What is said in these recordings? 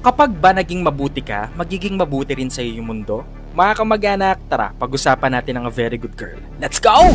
Kapag ba naging mabuti ka, magiging mabuti rin sa'yo yung mundo? Mga kamag-anak, tara, pag-usapan natin ang A Very Good Girl. Let's go!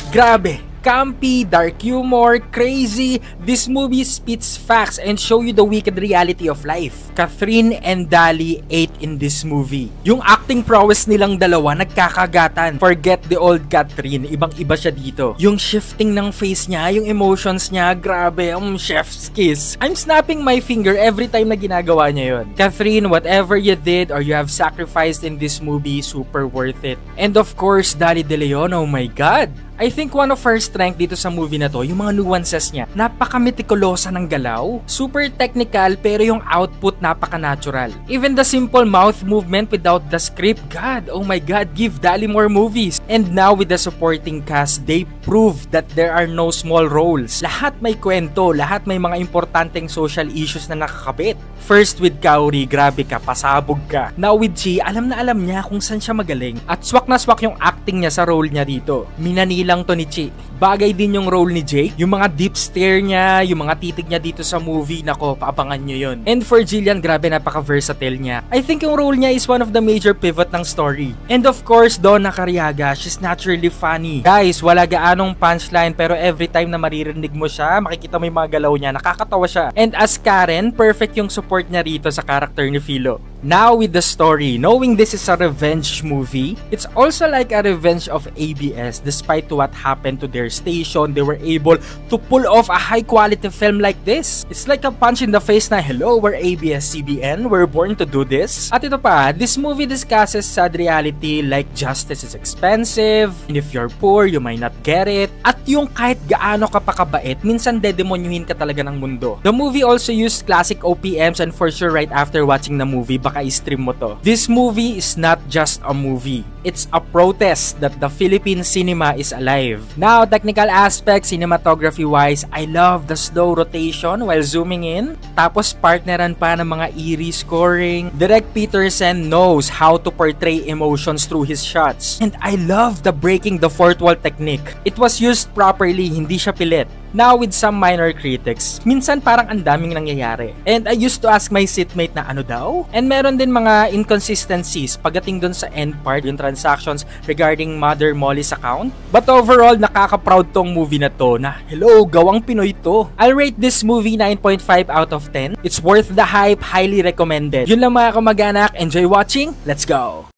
Grabe! Campy, dark humor, crazy, this movie spits facts and show you the wicked reality of life. Catherine and Dali ate in this movie. Yung acting prowess nilang dalawa nagkakagatan. Forget the old Catherine, ibang-iba siya dito. Yung shifting ng face niya, yung emotions niya, grabe, chef's kiss. I'm snapping my finger every time na ginagawa niya yun. Catherine, whatever you did or you have sacrificed in this movie, super worth it. And of course, Dali De Leon, oh my god! I think one of her strength dito sa movie na to, yung mga nuances niya, napaka-metikulosa ng galaw, super technical pero yung output napaka-natural. Even the simple mouth movement without the script, god, oh my god, give Dali more movies. And now with the supporting cast, they prove that there are no small roles. Lahat may kwento, lahat may mga importanteng social issues na nakakabit. First with Kaori, grabe ka, pasabog ka. Now with Chi, alam na alam niya kung saan siya magaling. At swak na swak yung acting niya sa role niya dito. Minanila lang to ni Chi. Bagay din yung role ni Jake, yung mga deep stare niya, yung mga titig niya dito sa movie, nako, paabangan nyo yun. And for Jillian, grabe, napaka-versatile niya. I think yung role niya is one of the major pivot ng story. And of course, Donna Cariaga, she's naturally funny. Guys, wala gaanong punchline, pero every time na maririnig mo siya, makikita mo yung mga galaw niya, nakakatawa siya. And as Karen, perfect yung support niya rito sa character ni Philo. Now with the story, knowing this is a revenge movie, it's also like a revenge of ABS. Despite what happened to their station, they were able to pull off a high quality film like this. It's like a punch in the face na, hello, we're ABS-CBN, we're born to do this. At ito pa, this movie discusses sad reality like justice is expensive, and if you're poor, you might not get it. At yung kahit gaano ka pa kabait, minsan dedemonyuhin ka talaga ng mundo. The movie also used classic OPMs, and for sure right after watching the movie, baka i-stream mo to. This movie is not just a movie. It's a protest that the Philippine cinema is alive. Now, technical aspects, cinematography-wise, I love the slow rotation while zooming in. Tapos, partneran pa ng mga eerie scoring. Direk Peterson knows how to portray emotions through his shots. And I love the breaking the fourth wall technique. It was used properly, hindi siya pilit. Now with some minor critics, minsan parang ang daming nangyayari. And I used to ask my seatmate na ano daw? And meron din mga inconsistencies pagdating dun sa end part, yung transactions regarding Mother Molly's account. But overall, nakaka-proud tong movie na to na, hello, gawang Pinoy to. I'll rate this movie 9.5 out of 10. It's worth the hype, highly recommended. Yun lang mga kamag-anak, enjoy watching, let's go!